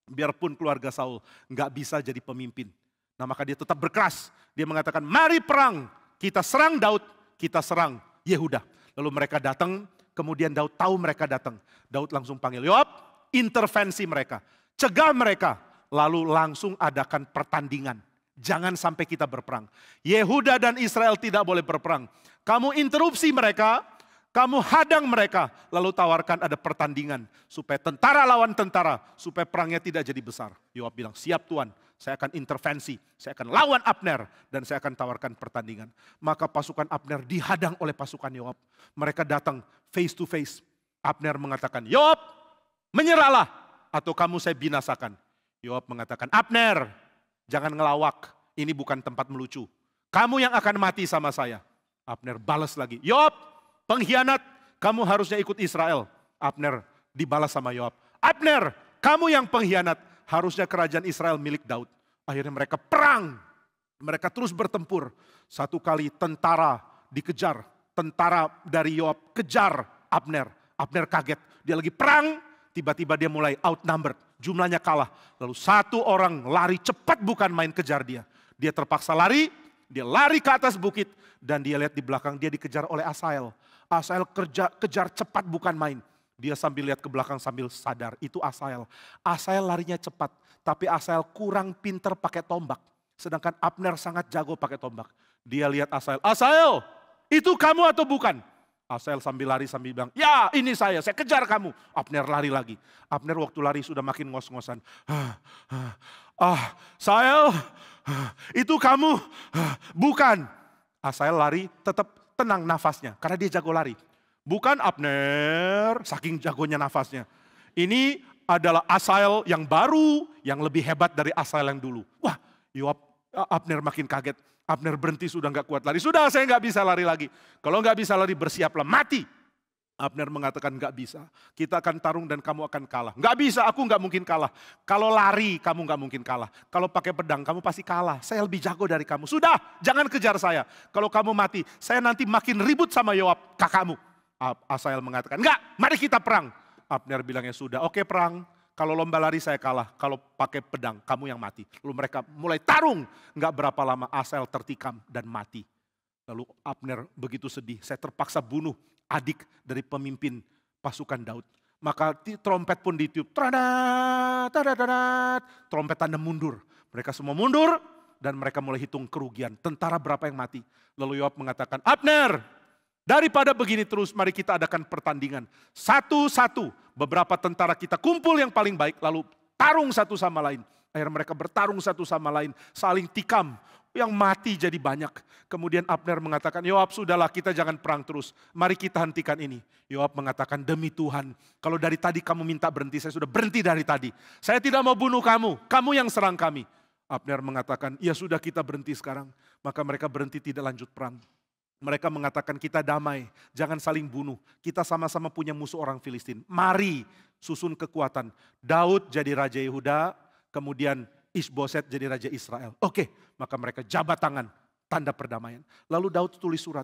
Biarpun keluarga Saul gak bisa jadi pemimpin. Nah maka dia tetap berkeras. Dia mengatakan mari perang, kita serang Daud, kita serang Yehuda. Lalu mereka datang Kemudian Daud tahu mereka datang. Daud langsung panggil Yoab, intervensi mereka. Cegah mereka, lalu langsung adakan pertandingan. Jangan sampai kita berperang. Yehuda dan Israel tidak boleh berperang. Kamu interupsi mereka, kamu hadang mereka, lalu tawarkan ada pertandingan. Supaya tentara lawan tentara, supaya perangnya tidak jadi besar. Yoab bilang, siap Tuan, saya akan intervensi, saya akan lawan Abner, dan saya akan tawarkan pertandingan. Maka pasukan Abner dihadang oleh pasukan Yoab. Mereka datang face to face. Abner mengatakan, Yoab, menyerahlah, atau kamu saya binasakan. Yoab mengatakan, Abner, jangan ngelawak, ini bukan tempat melucu. Kamu yang akan mati sama saya. Abner balas lagi, Yoab, pengkhianat, kamu harusnya ikut Israel. Abner dibalas sama Yoab, Abner, kamu yang pengkhianat, harusnya kerajaan Israel milik Daud. Akhirnya mereka perang, mereka terus bertempur. Satu kali tentara dikejar, tentara dari Yoab kejar Abner. Abner kaget, dia lagi perang, tiba-tiba dia mulai outnumbered. Jumlahnya kalah. Lalu satu orang lari cepat bukan main kejar dia. Dia terpaksa lari, dia lari ke atas bukit. Dan dia lihat di belakang dia dikejar oleh Asael. Asael kejar cepat bukan main. Dia sambil lihat ke belakang sambil sadar, itu Asael. Asael larinya cepat, tapi Asael kurang pinter pakai tombak. Sedangkan Abner sangat jago pakai tombak. Dia lihat Asael, Asael, itu kamu atau bukan? Asael sambil lari sambil bilang, ya ini saya kejar kamu. Abner lari lagi. Abner waktu lari sudah makin ngos-ngosan. Asael, itu kamu? Bukan. Asael lari tetap tenang nafasnya karena dia jago lari. Bukan Abner, saking jagonya nafasnya. Ini adalah Asael yang baru, yang lebih hebat dari Asael yang dulu. Wah, Abner makin kaget. Abner berhenti, sudah gak kuat lari. Sudah, saya gak bisa lari lagi. Kalau gak bisa lari, bersiaplah mati. Abner mengatakan gak bisa. Kita akan tarung dan kamu akan kalah. Gak bisa, aku gak mungkin kalah. Kalau lari, kamu gak mungkin kalah. Kalau pakai pedang, kamu pasti kalah. Saya lebih jago dari kamu. Sudah, jangan kejar saya. Kalau kamu mati, saya nanti makin ribut sama Yoab, kakakmu. Asael mengatakan, enggak, mari kita perang. Abner bilangnya sudah, oke perang. Kalau lomba lari saya kalah, kalau pakai pedang kamu yang mati. Lalu mereka mulai tarung, enggak berapa lama Asael tertikam dan mati. Lalu Abner begitu sedih, saya terpaksa bunuh adik dari pemimpin pasukan Daud. Maka trompet pun ditiup, trompet tanda mundur. Mereka semua mundur dan mereka mulai hitung kerugian. Tentara berapa yang mati. Lalu Yoab mengatakan, Abner, daripada begini terus, mari kita adakan pertandingan. Satu-satu, beberapa tentara kita kumpul yang paling baik, lalu tarung satu sama lain. Akhirnya mereka bertarung satu sama lain, saling tikam. Yang mati jadi banyak. Kemudian Abner mengatakan, Yoab sudahlah kita jangan perang terus. Mari kita hentikan ini. Yoab mengatakan, demi Tuhan, kalau dari tadi kamu minta berhenti, saya sudah berhenti dari tadi. Saya tidak mau bunuh kamu, kamu yang serang kami. Abner mengatakan, ya sudah kita berhenti sekarang. Maka mereka berhenti tidak lanjut perang. Mereka mengatakan kita damai, jangan saling bunuh. Kita sama-sama punya musuh orang Filistin. Mari susun kekuatan. Daud jadi Raja Yehuda, kemudian Isboset jadi Raja Israel. Oke, maka mereka jabat tangan, tanda perdamaian. Lalu Daud tulis surat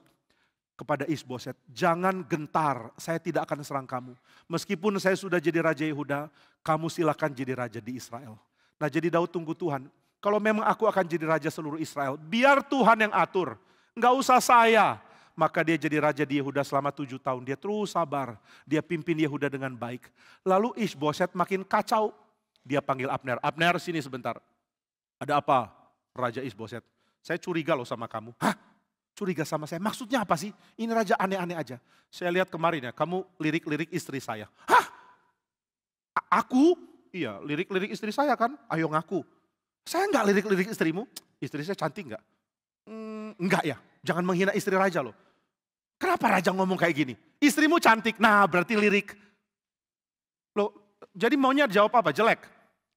kepada Isboset, jangan gentar, saya tidak akan serang kamu. Meskipun saya sudah jadi Raja Yehuda, kamu silakan jadi Raja di Israel. Nah jadi Daud tunggu Tuhan, kalau memang aku akan jadi Raja seluruh Israel, biar Tuhan yang atur. Enggak usah saya. Maka dia jadi raja di Yehuda selama 7 tahun. Dia terus sabar. Dia pimpin Yehuda dengan baik. Lalu Isboset makin kacau. Dia panggil Abner. Abner sini sebentar. Ada apa Raja Isboset? Saya curiga loh sama kamu. Hah? Curiga sama saya? Maksudnya apa sih? Ini raja aneh-aneh aja. Saya lihat kemarin ya, kamu lirik-lirik istri saya. Hah? Aku? Iya, lirik-lirik istri saya kan? Ayo ngaku. Saya enggak lirik-lirik istrimu. Istri saya cantik enggak? Enggak ya, jangan menghina istri raja loh. Kenapa raja ngomong kayak gini? Istrimu cantik, nah berarti lirik. Loh, jadi maunya jawab apa? Jelek.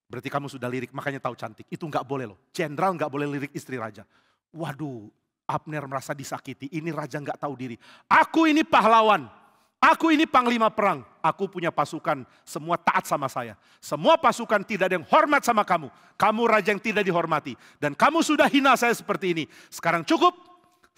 Berarti kamu sudah lirik, makanya tahu cantik. Itu enggak boleh loh. Jenderal enggak boleh lirik istri raja. Waduh, Abner merasa disakiti. Ini raja enggak tahu diri. Aku ini pahlawan. Aku ini panglima perang. Aku punya pasukan, semua taat sama saya. Semua pasukan tidak ada yang hormat sama kamu. Kamu raja yang tidak dihormati. Dan kamu sudah hina saya seperti ini. Sekarang cukup,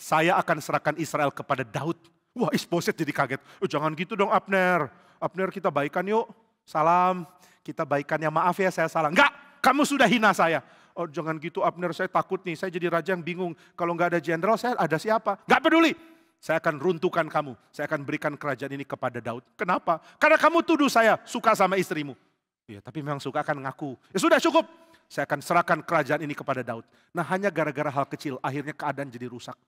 saya akan serahkan Israel kepada Daud. Wah, Isboset jadi kaget. Oh, jangan gitu dong Abner. Abner kita baikan yuk. Salam, kita baikan ya, maaf ya saya salah. Enggak, kamu sudah hina saya. Oh jangan gitu Abner, saya takut nih, saya jadi raja yang bingung. Kalau enggak ada jenderal, saya ada siapa? Enggak peduli. saya akan runtuhkan kamu. Saya akan berikan kerajaan ini kepada Daud. Kenapa? Karena kamu tuduh saya suka sama istrimu. Ya, tapi memang suka akan ngaku. Ya sudah cukup. Saya akan serahkan kerajaan ini kepada Daud. Nah hanya gara-gara hal kecil, akhirnya keadaan jadi rusak.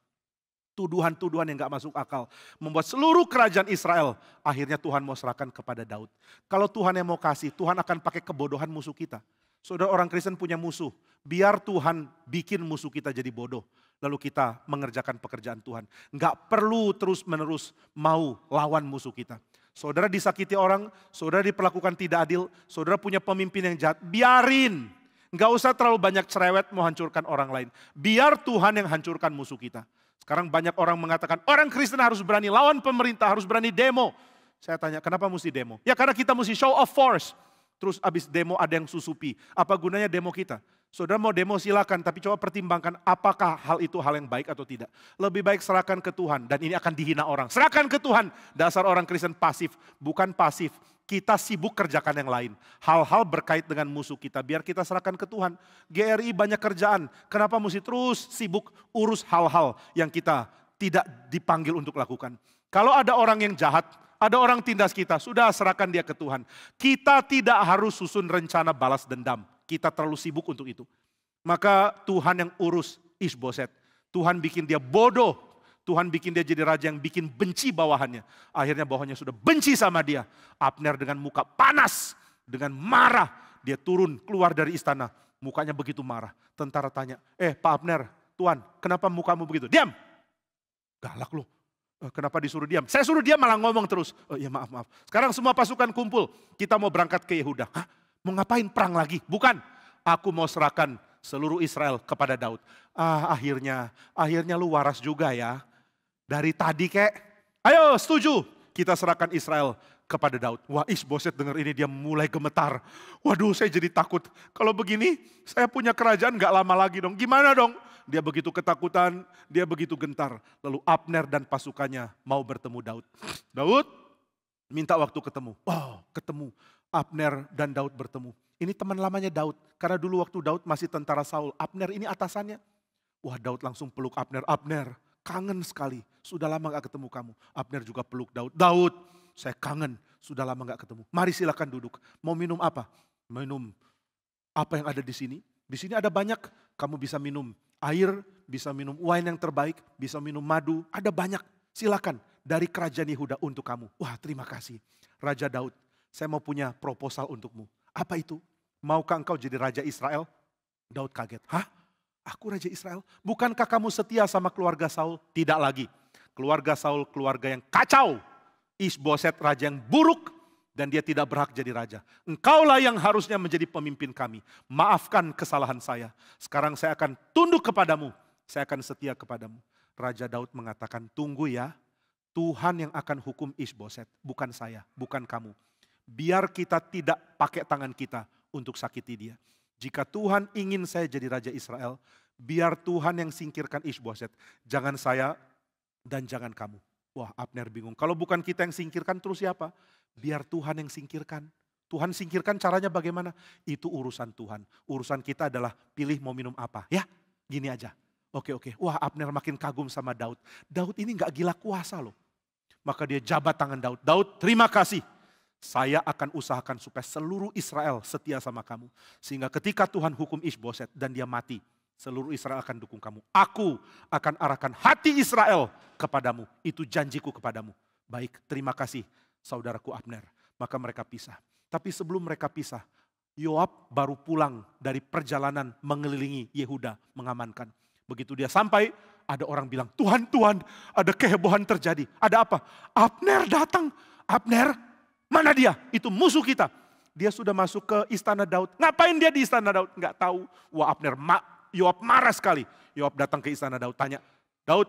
Tuduhan-tuduhan yang gak masuk akal. Membuat seluruh kerajaan Israel, akhirnya Tuhan mau serahkan kepada Daud. Kalau Tuhan yang mau kasih, Tuhan akan pakai kebodohan musuh kita. Saudara, orang Kristen punya musuh. Biar Tuhan bikin musuh kita jadi bodoh. Lalu kita mengerjakan pekerjaan Tuhan. Gak perlu terus-menerus mau lawan musuh kita. Saudara disakiti orang, saudara diperlakukan tidak adil, saudara punya pemimpin yang jahat, biarin. Gak usah terlalu banyak cerewet mau hancurkan orang lain. Biar Tuhan yang hancurkan musuh kita. Sekarang banyak orang mengatakan, orang Kristen harus berani lawan pemerintah, harus berani demo. Saya tanya, kenapa mesti demo? Ya karena kita mesti show of force. Terus abis demo ada yang susupi. Apa gunanya demo kita? Saudara mau demo silakan, tapi coba pertimbangkan apakah hal itu hal yang baik atau tidak. Lebih baik serahkan ke Tuhan, dan ini akan dihina orang. Serahkan ke Tuhan, dasar orang Kristen pasif. Bukan pasif, kita sibuk kerjakan yang lain. Hal-hal berkait dengan musuh kita, biar kita serahkan ke Tuhan. GRI banyak kerjaan, kenapa mesti terus sibuk urus hal-hal yang kita tidak dipanggil untuk lakukan. Kalau ada orang yang jahat, ada orang tindas kita, sudah serahkan dia ke Tuhan. Kita tidak harus susun rencana balas dendam. Kita terlalu sibuk untuk itu. Maka Tuhan yang urus Isboset. Tuhan bikin dia bodoh. Tuhan bikin dia jadi raja yang bikin benci bawahannya. Akhirnya bawahannya sudah benci sama dia. Abner dengan muka panas, dengan marah. Dia turun keluar dari istana. Mukanya begitu marah. Tentara tanya, Pak Abner, Tuan kenapa mukamu begitu? Diam. Galak loh. Kenapa disuruh diam? Saya suruh dia malah ngomong terus. Oh iya maaf. Sekarang semua pasukan kumpul. Kita mau berangkat ke Yehuda. Hah? Mau ngapain perang lagi? Bukan. Aku mau serahkan seluruh Israel kepada Daud. Akhirnya lu waras juga ya. Dari tadi kek. Ayo setuju. Kita serahkan Israel kepada Daud. Wah Isboset dengar ini dia mulai gemetar. Waduh saya jadi takut. Kalau begini saya punya kerajaan gak lama lagi dong. Gimana dong? Dia begitu ketakutan, dia begitu gentar. Lalu Abner dan pasukannya mau bertemu Daud. Daud minta waktu ketemu. Wow, ketemu. Abner dan Daud bertemu. Ini teman lamanya Daud. Karena dulu waktu Daud masih tentara Saul. Abner ini atasannya. Wah Daud langsung peluk Abner. Abner kangen sekali. Sudah lama gak ketemu kamu. Abner juga peluk Daud. Daud saya kangen. Sudah lama gak ketemu. Mari silakan duduk. Mau minum apa? Minum apa yang ada di sini. Di sini ada banyak. Kamu bisa minum air, bisa minum wine yang terbaik, bisa minum madu, ada banyak. Silakan dari kerajaan Yehuda untuk kamu. Wah terima kasih. Raja Daud, saya mau punya proposal untukmu. Apa itu? Maukah engkau jadi Raja Israel? Daud kaget. Hah? Aku Raja Israel? Bukankah kamu setia sama keluarga Saul? Tidak lagi. Keluarga Saul keluarga yang kacau. Isboset raja yang buruk. Dan dia tidak berhak jadi raja. Engkaulah yang harusnya menjadi pemimpin kami. Maafkan kesalahan saya. Sekarang saya akan tunduk kepadamu. Saya akan setia kepadamu. Raja Daud mengatakan, tunggu ya. Tuhan yang akan hukum Isboset. Bukan saya, bukan kamu. Biar kita tidak pakai tangan kita untuk sakiti dia. Jika Tuhan ingin saya jadi Raja Israel, biar Tuhan yang singkirkan Isboset. Jangan saya dan jangan kamu. Wah Abner bingung. Kalau bukan kita yang singkirkan terus siapa? Biar Tuhan yang singkirkan. Tuhan singkirkan caranya bagaimana? Itu urusan Tuhan. Urusan kita adalah pilih mau minum apa. Ya gini aja. Oke. Wah Abner makin kagum sama Daud. Daud ini gak gila kuasa loh. Maka dia jabat tangan Daud. Daud terima kasih. Saya akan usahakan supaya seluruh Israel setia sama kamu. Sehingga ketika Tuhan hukum Isboset dan dia mati. Seluruh Israel akan dukung kamu. Aku akan arahkan hati Israel kepadamu. Itu janjiku kepadamu. Baik terima kasih. Saudaraku Abner, maka mereka pisah. Tapi sebelum mereka pisah, Yoab baru pulang dari perjalanan mengelilingi Yehuda, mengamankan. Begitu dia sampai, ada orang bilang, Tuhan, ada kehebohan terjadi. Ada apa? Abner datang. Abner, mana dia? Itu musuh kita. Dia sudah masuk ke istana Daud. Ngapain dia di istana Daud? Nggak tahu. Wah Abner, Yoab marah sekali. Yoab datang ke istana Daud, tanya, Daud,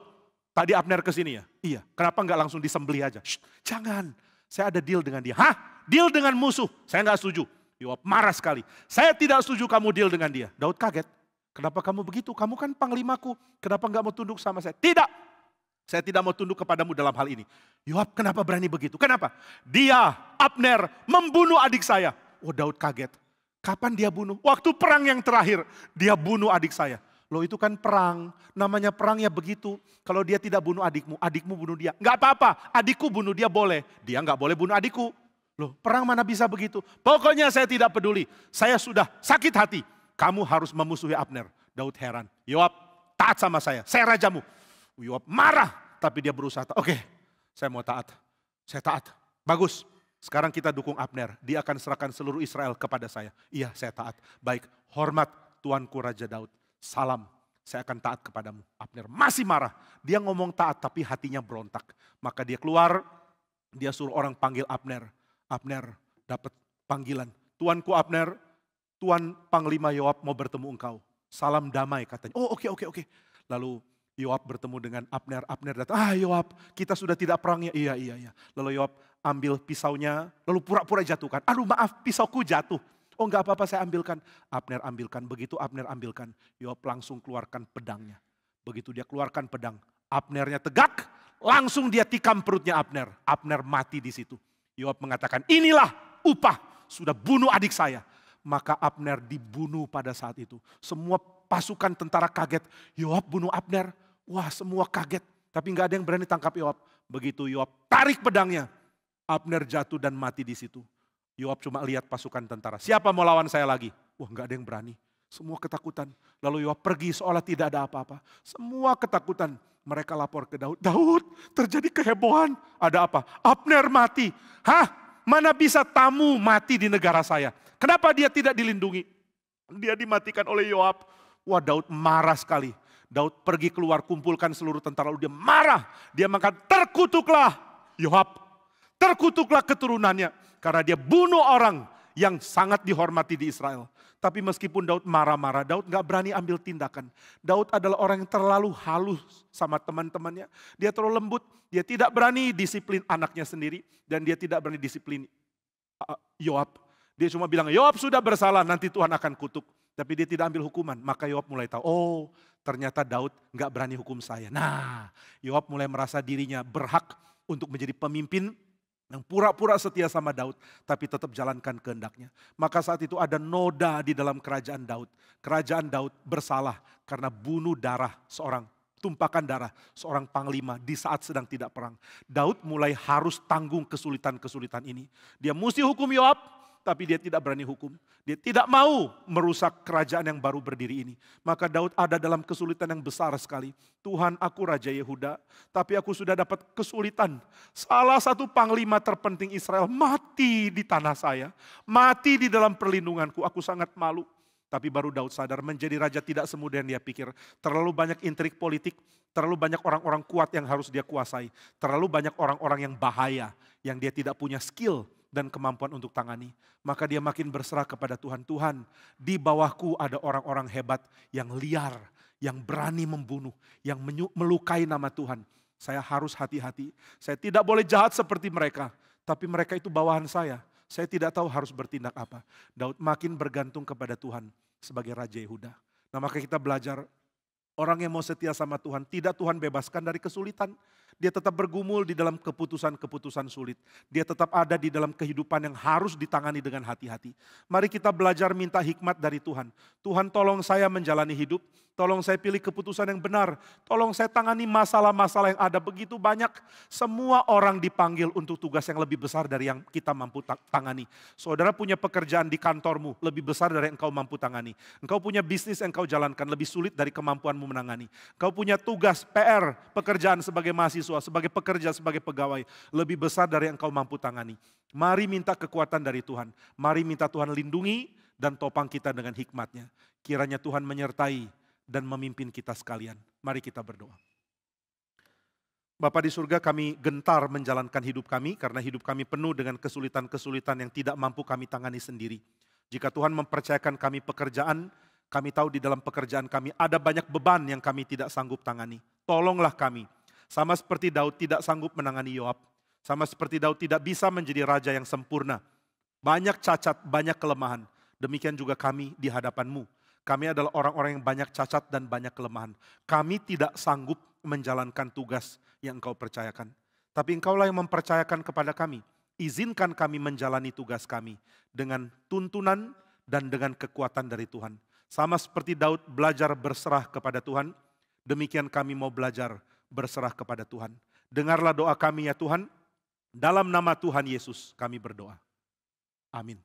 tadi Abner kesini ya? Iya. Kenapa nggak langsung disembelih aja? Shh, jangan. Saya ada deal dengan dia. Hah? Deal dengan musuh? Saya nggak setuju. Yoab marah sekali. Saya tidak setuju kamu deal dengan dia. Daud kaget. Kenapa kamu begitu? Kamu kan panglimaku. Kenapa nggak mau tunduk sama saya? Tidak. Saya tidak mau tunduk kepadamu dalam hal ini. Yoab kenapa berani begitu? Kenapa? Dia, Abner, membunuh adik saya. Oh Daud kaget. Kapan dia bunuh? Waktu perang yang terakhir. Dia bunuh adik saya. Loh itu kan perang, namanya perang ya begitu. Kalau dia tidak bunuh adikmu, adikmu bunuh dia. Nggak apa-apa, adikku bunuh dia boleh. Dia nggak boleh bunuh adikku. Loh perang mana bisa begitu? Pokoknya saya tidak peduli, saya sudah sakit hati. Kamu harus memusuhi Abner. Daud heran, Yoab taat sama saya rajamu. Yoab marah, tapi dia berusaha, oke saya mau taat. Saya taat, bagus. Sekarang kita dukung Abner, dia akan serahkan seluruh Israel kepada saya. Iya saya taat, baik, hormat tuanku Raja Daud. Salam, saya akan taat kepadamu. Abner masih marah. Dia ngomong taat tapi hatinya berontak. Maka dia keluar, dia suruh orang panggil Abner. Abner dapat panggilan. Tuanku Abner, Tuan Panglima Yoab mau bertemu engkau. Salam damai katanya. Oh oke. Lalu Yoab bertemu dengan Abner. Abner datang, Yoab kita sudah tidak perang ya. Iya. Lalu Yoab ambil pisaunya, lalu pura-pura jatuhkan. Aduh maaf pisauku jatuh. Oh enggak apa-apa saya ambilkan. Abner ambilkan. Begitu Abner ambilkan, Yoab langsung keluarkan pedangnya. Begitu dia keluarkan pedang, Abnernya tegak, langsung dia tikam perutnya Abner. Abner mati di situ. Yoab mengatakan, inilah upah sudah bunuh adik saya. Maka Abner dibunuh pada saat itu. Semua pasukan tentara kaget, Yoab bunuh Abner. Wah semua kaget, tapi enggak ada yang berani tangkap Yoab. Begitu Yoab tarik pedangnya, Abner jatuh dan mati di situ. Yoab cuma lihat pasukan tentara. Siapa mau lawan saya lagi? Wah nggak ada yang berani. Semua ketakutan. Lalu Yoab pergi seolah tidak ada apa-apa. Semua ketakutan. Mereka lapor ke Daud. Daud terjadi kehebohan. Ada apa? Abner mati. Hah? Mana bisa tamu mati di negara saya? Kenapa dia tidak dilindungi? Dia dimatikan oleh Yoab. Wah Daud marah sekali. Daud pergi keluar kumpulkan seluruh tentara. Lalu dia marah. Dia mengatakan terkutuklah Yoab. Terkutuklah keturunannya. Karena dia bunuh orang yang sangat dihormati di Israel. Tapi meskipun Daud marah-marah, Daud gak berani ambil tindakan. Daud adalah orang yang terlalu halus sama teman-temannya. Dia terlalu lembut, dia tidak berani disiplin anaknya sendiri. Dan dia tidak berani disiplin Yoab. Dia cuma bilang, Yoab sudah bersalah, nanti Tuhan akan kutuk. Tapi dia tidak ambil hukuman. Maka Yoab mulai tahu, oh ternyata Daud gak berani hukum saya. Nah, Yoab mulai merasa dirinya berhak untuk menjadi pemimpin yang pura-pura setia sama Daud, tapi tetap jalankan kehendaknya. Maka saat itu ada noda di dalam kerajaan Daud. Kerajaan Daud bersalah karena bunuh darah seorang, tumpahkan darah seorang panglima di saat sedang tidak perang. Daud mulai harus tanggung kesulitan-kesulitan ini. Dia mesti hukum Yoab, tapi dia tidak berani hukum. Dia tidak mau merusak kerajaan yang baru berdiri ini. Maka Daud ada dalam kesulitan yang besar sekali. Tuhan, aku Raja Yehuda, tapi aku sudah dapat kesulitan. Salah satu panglima terpenting Israel mati di tanah saya. Mati di dalam perlindunganku, aku sangat malu. Tapi baru Daud sadar menjadi raja tidak semudah yang dia pikir. Terlalu banyak intrik politik, terlalu banyak orang-orang kuat yang harus dia kuasai. Terlalu banyak orang-orang yang bahaya, yang dia tidak punya skill dan kemampuan untuk tangani. Maka dia makin berserah kepada Tuhan. Tuhan, di bawahku ada orang-orang hebat yang liar, yang berani membunuh, yang melukai nama Tuhan. Saya harus hati-hati. Saya tidak boleh jahat seperti mereka. Tapi mereka itu bawahan saya. Saya tidak tahu harus bertindak apa. Daud makin bergantung kepada Tuhan sebagai Raja Yehuda. Nah maka kita belajar, orang yang mau setia sama Tuhan, tidak Tuhan bebaskan dari kesulitan. Dia tetap bergumul di dalam keputusan-keputusan sulit. Dia tetap ada di dalam kehidupan yang harus ditangani dengan hati-hati. Mari kita belajar minta hikmat dari Tuhan. Tuhan tolong saya menjalani hidup. Tolong saya pilih keputusan yang benar. Tolong saya tangani masalah-masalah yang ada begitu banyak. Semua orang dipanggil untuk tugas yang lebih besar dari yang kita mampu tangani. Saudara punya pekerjaan di kantormu lebih besar dari yang engkau mampu tangani. Engkau punya bisnis yang engkau jalankan lebih sulit dari kemampuanmu menangani. Engkau punya tugas, PR, pekerjaan sebagai mahasiswa, sebagai pekerja, sebagai pegawai lebih besar dari yang engkau mampu tangani. Mari minta kekuatan dari Tuhan. Mari minta Tuhan lindungi dan topang kita dengan hikmatnya. Kiranya Tuhan menyertai dan memimpin kita sekalian. Mari kita berdoa. Bapa di surga, kami gentar menjalankan hidup kami karena hidup kami penuh dengan kesulitan-kesulitan yang tidak mampu kami tangani sendiri. Jika Tuhan mempercayakan kami pekerjaan, kami tahu di dalam pekerjaan kami ada banyak beban yang kami tidak sanggup tangani. Tolonglah kami. Sama seperti Daud tidak sanggup menangani Yoab. Sama seperti Daud tidak bisa menjadi raja yang sempurna. Banyak cacat, banyak kelemahan. Demikian juga kami di hadapan-Mu. Kami adalah orang-orang yang banyak cacat dan banyak kelemahan. Kami tidak sanggup menjalankan tugas yang Engkau percayakan. Tapi Engkaulah yang mempercayakan kepada kami. Izinkan kami menjalani tugas kami dengan tuntunan dan dengan kekuatan dari Tuhan. Sama seperti Daud belajar berserah kepada Tuhan, demikian kami mau belajar berserah kepada Tuhan. Dengarlah doa kami ya Tuhan, dalam nama Tuhan Yesus kami berdoa. Amin.